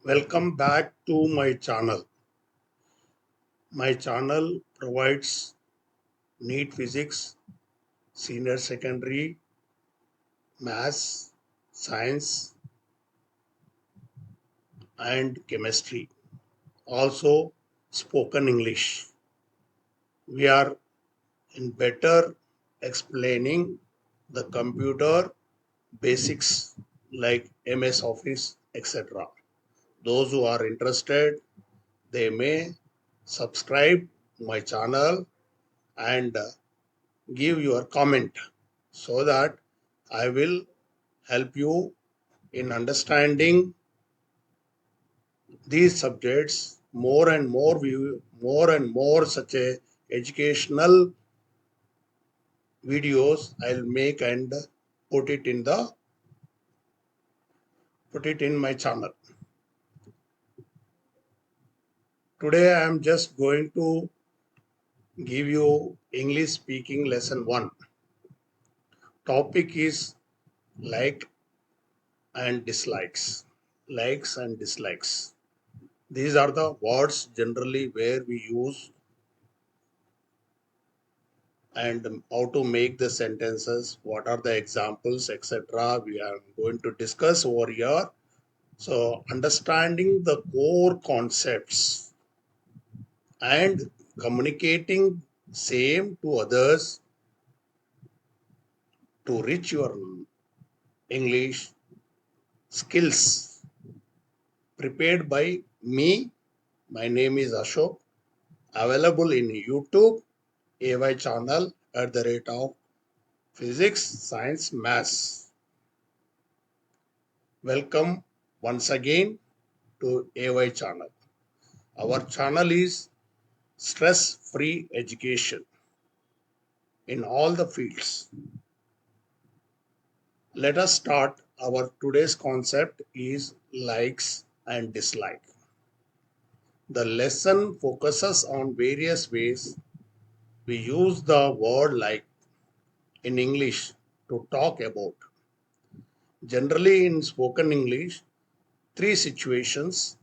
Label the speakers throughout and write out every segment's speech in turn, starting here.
Speaker 1: Welcome back to my channel. My channel provides NEET physics, senior secondary, maths, science, and chemistry. Also, spoken English. We are in better explaining the computer basics like MS Office, etc. Those who are interested, they may subscribe my channel and give your comment so that I will help you in understanding these subjects more and more such a educational videos I'll make and put it in the put it in my channel. Today I am just going to give you English speaking lesson 1. Topic is like and dislikes. Likes and dislikes. These are the words generally where we use and how to make the sentences, what are the examples, etc. We are going to discuss over here. So, understanding the core concepts and communicating same to others to reach your English skills. Prepared by me. My name is Ashok. Available in YouTube, AY channel at the rate of physics, science, maths. Welcome once again to AY channel. Our channel is stress-free education in all the fields. Let us start. Our today's concept is likes and dislike. The lesson focuses on various ways we use the word like in English to talk about. Generally in spoken English, three situations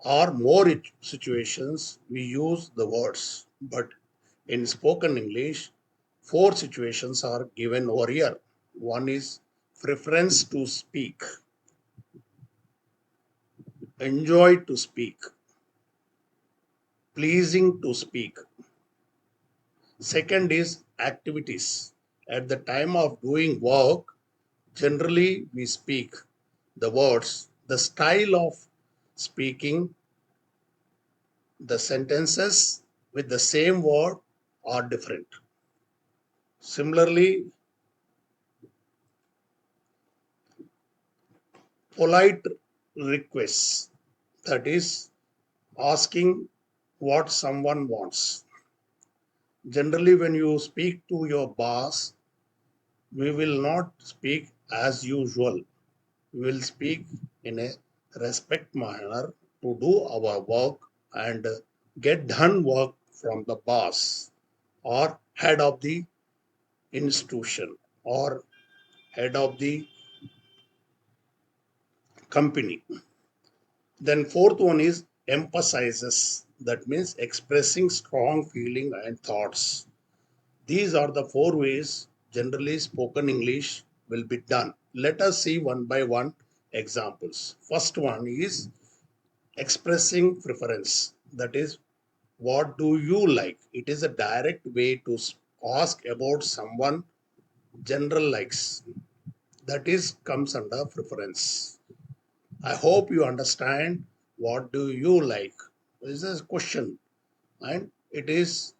Speaker 1: or more situations we use the words, but in spoken English, four situations are given over here. One is preference to speak, enjoy to speak, pleasing to speak. Second is activities. At the time of doing work, generally we speak the words, the style of speaking, the sentences with the same word are different. Similarly, polite requests, that is, asking what someone wants. Generally, when you speak to your boss, we will not speak as usual. We will speak in a respect manner to do our work and get done work from the boss or head of the institution or head of the company. Then fourth one is emphasizes. That means expressing strong feeling and thoughts. These are the four ways generally spoken English will be done. Let us see one by one examples. First one is expressing preference. That is, what do you like? It is a direct way to ask about someone general likes. That is comes under preference. I hope you understand what do you like. This is a question, and it is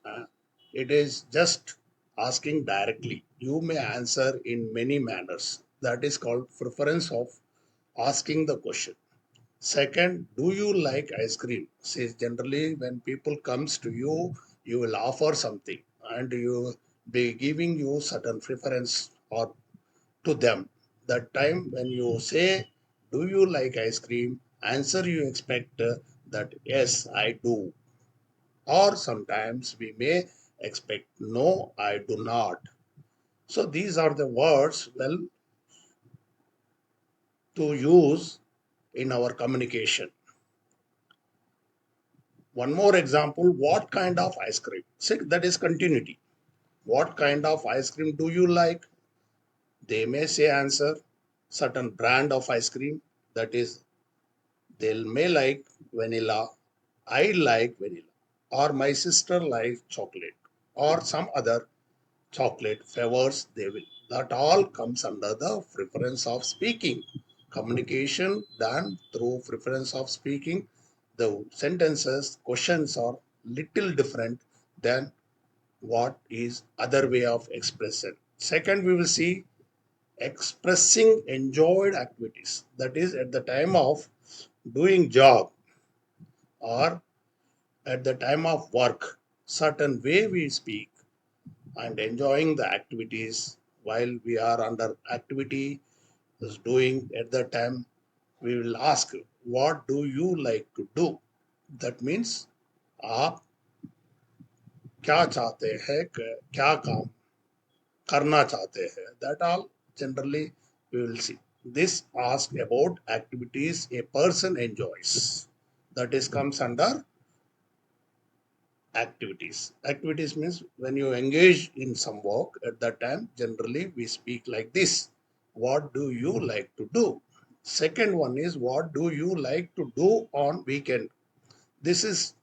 Speaker 1: just asking directly. You may answer in many manners. That is called preference of asking the question. Second, do you like ice cream? See, generally when people comes to you, you will offer something and you be giving you certain preference or to them. That time when you say, do you like ice cream? Answer you expect that yes, I do. Or sometimes we may expect no, I do not. So these are the words well to use in our communication. One more example, what kind of ice cream? See, that is continuity. What kind of ice cream do you like? They may say answer certain brand of ice cream, that is they may like vanilla, I like vanilla, or my sister likes chocolate, or some other chocolate favors they will. That all comes under the preference of speaking. Communication done through preference of speaking. The sentences, questions are little different than what is other way of expression. Second, we will see expressing enjoyed activities. That is at the time of doing job or at the time of work, certain way we speak and enjoying the activities while we are under activity is doing at that time, we will ask what do you like to do. That means आप क्या चाहते हैं क्या काम करना चाहते हैं. That all generally we will see. This ask about activities a person enjoys, that is comes under activities. Activities means when you engage in some work at that time, generally we speak like this. What do you like to do? Second one is what do you like to do on weekend? This is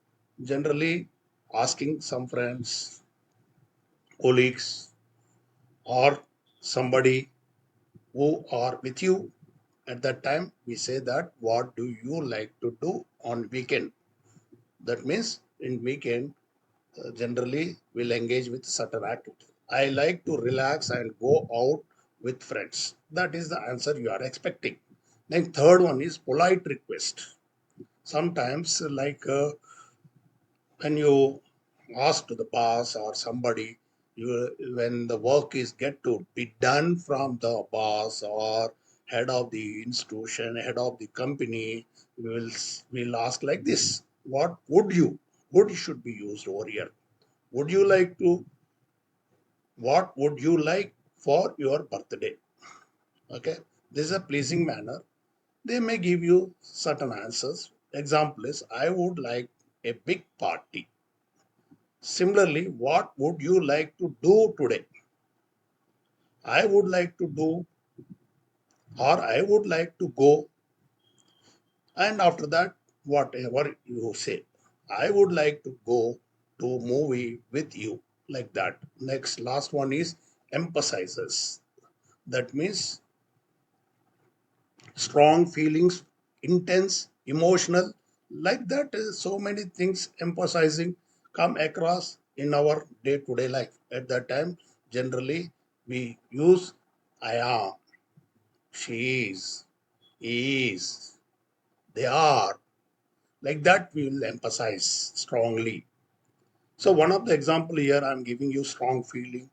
Speaker 1: generally asking some friends, colleagues, or somebody who are with you at that time. We say that what do you like to do on weekend? That means in weekend generally will engage with certain activity. I like to relax and go out with friends. That is the answer you are expecting. Then third one is polite request. Sometimes like when you ask to the boss or somebody, you when the work is get to be done from the boss or head of the institution, head of the company, we will ask like this. What would you? Would should be used over here. Would you like to what would you like for your birthday? Okay, this is a pleasing manner. They may give you certain answers. Example is I would like a big party. Similarly, what would you like to do today? I would like to do, or I would like to go. And after that, whatever you say, I would like to go to movie with you, like that. Next last one is emphasizes. That means strong feelings, intense, emotional, like that. So many things emphasizing come across in our day to day life. At that time, generally we use I am, she is, they are, like that we will emphasize strongly. So, one of the example here I'm giving you strong feeling.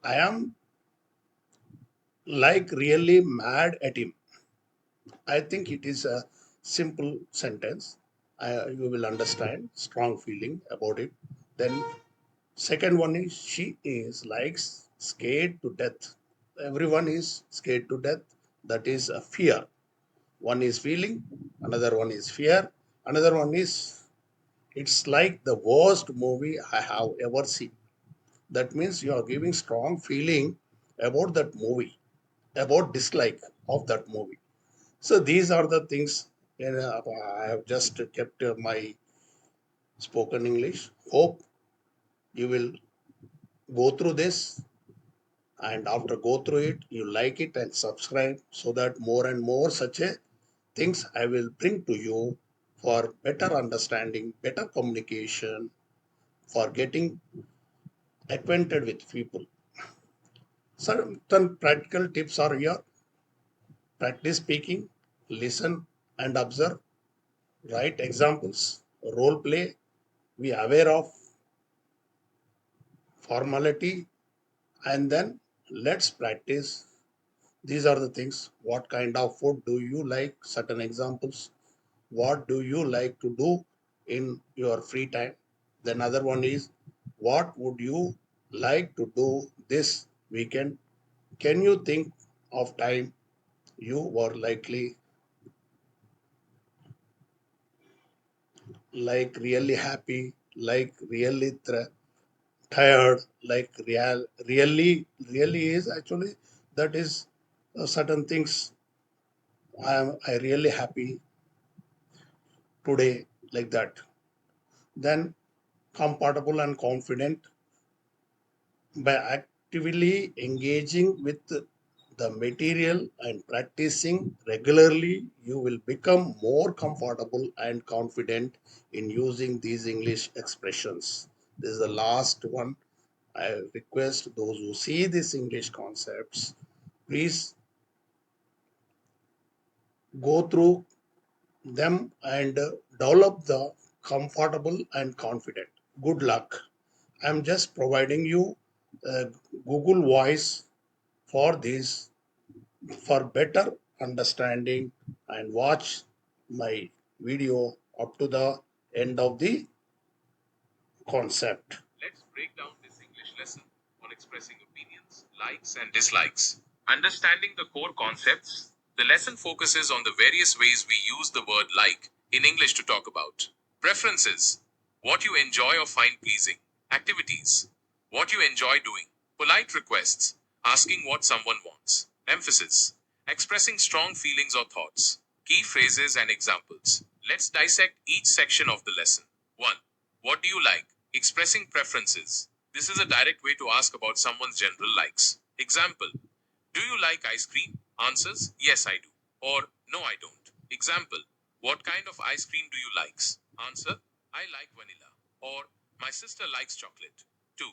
Speaker 1: I am like really mad at him. I think it is a simple sentence. You will understand strong feeling about it. Then second one is she is like scared to death. Everyone is scared to death. That is a fear. One is feeling, another one is fear, another one is it's like the worst movie I have ever seen. That means you are giving strong feeling about that movie, about dislike of that movie. So these are the things. I have just kept my spoken English. Hope you will go through this, and after go through it, you like it and subscribe so that more and more such a things I will bring to you for better understanding, better communication, for getting acquainted with people. Certain practical tips are here. Practice speaking, listen and observe, write examples, role play, be aware of formality, and then let's practice. These are the things. What kind of food do you like? Certain examples. What do you like to do in your free time? Then other one is what would you like to do this weekend? Can you think of time? You were likely like really happy, like really tired, like really is actually that is certain things. I really happy today like that. Then comfortable and confident by actively engaging with the material and practicing regularly, you will become more comfortable and confident in using these English expressions. This is the last one. I request those who see these English concepts, please go through them and develop the comfortable and confident. Good luck. I'm just providing you Google Voice for this for better understanding and watch my video up to the end of the concept.
Speaker 2: Let's break down this English lesson on expressing opinions, likes, and dislikes. Understanding the core concepts, the lesson focuses on the various ways we use the word like in English to talk about preferences, what you enjoy or find pleasing, activities, what you enjoy doing, polite requests, asking what someone wants, emphasis, expressing strong feelings or thoughts, key phrases and examples. Let's dissect each section of the lesson. 1. What do you like? Expressing preferences. This is a direct way to ask about someone's general likes. Example: do you like ice cream? Answers: yes, I do. Or no, I don't. Example: what kind of ice cream do you like? Answer: I like vanilla. Or my sister likes chocolate. 2.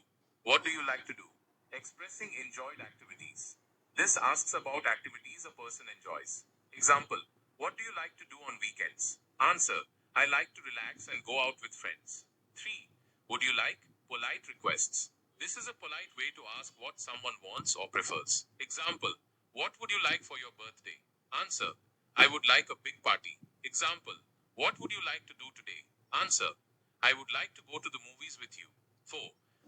Speaker 2: What do you like to do? Expressing enjoyed activities. This asks about activities a person enjoys. Example: what do you like to do on weekends? Answer: I like to relax and go out with friends. 3. Would you like? Polite requests. This is a polite way to ask what someone wants or prefers. Example: what would you like for your birthday? Answer: I would like a big party. Example: what would you like to do today? Answer: I would like to go to the movies with you. 4.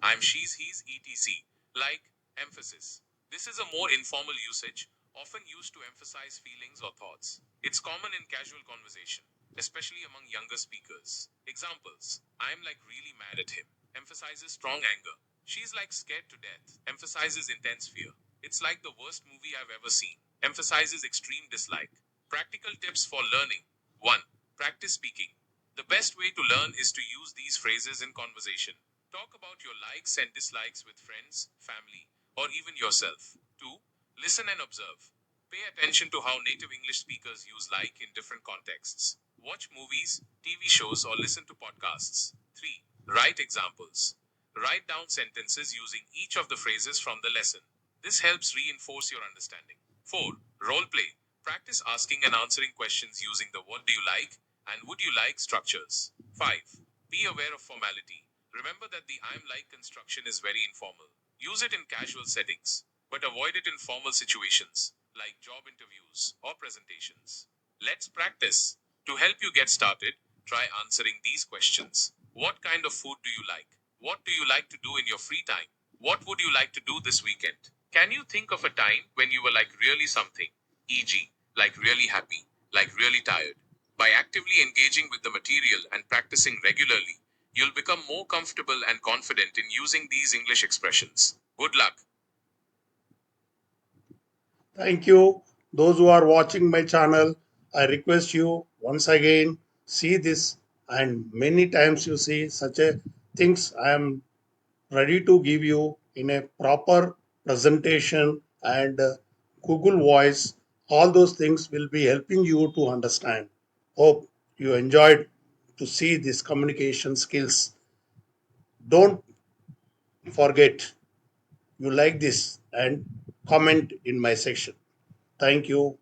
Speaker 2: I'm she's he's etc. Like emphasis. This is a more informal usage, often used to emphasize feelings or thoughts. It's common in casual conversation, especially among younger speakers. Examples: I'm like really mad at him. Emphasizes strong anger. She's like scared to death. Emphasizes intense fear. It's like the worst movie I've ever seen. Emphasizes extreme dislike. Practical tips for learning. 1. Practice speaking. The best way to learn is to use these phrases in conversation. Talk about your likes and dislikes with friends, family, or even yourself. 2. Listen and observe. Pay attention to how native English speakers use like in different contexts. Watch movies, TV shows, or listen to podcasts. 3. Write examples. Write down sentences using each of the phrases from the lesson. This helps reinforce your understanding. 4. Role play. Practice asking and answering questions using the what do you like and would you like structures. 5. Be aware of formality. Remember that the I'm like construction is very informal. Use it in casual settings, but avoid it in formal situations like job interviews or presentations. Let's practice. To help you get started, try answering these questions. What kind of food do you like? What do you like to do in your free time? What would you like to do this weekend? Can you think of a time when you were like really something? E.g., like really happy, like really tired. By actively engaging with the material and practicing regularly, you'll become more comfortable and confident in using these English expressions. Good luck.
Speaker 1: Thank you. Those who are watching my channel, I request you once again see this and many times you see such a things I am ready to give you in a proper presentation and Google Voice. All those things will be helping you to understand. Hope you enjoyed to see these communication skills. Don't forget you like this and comment in my section. Thank you.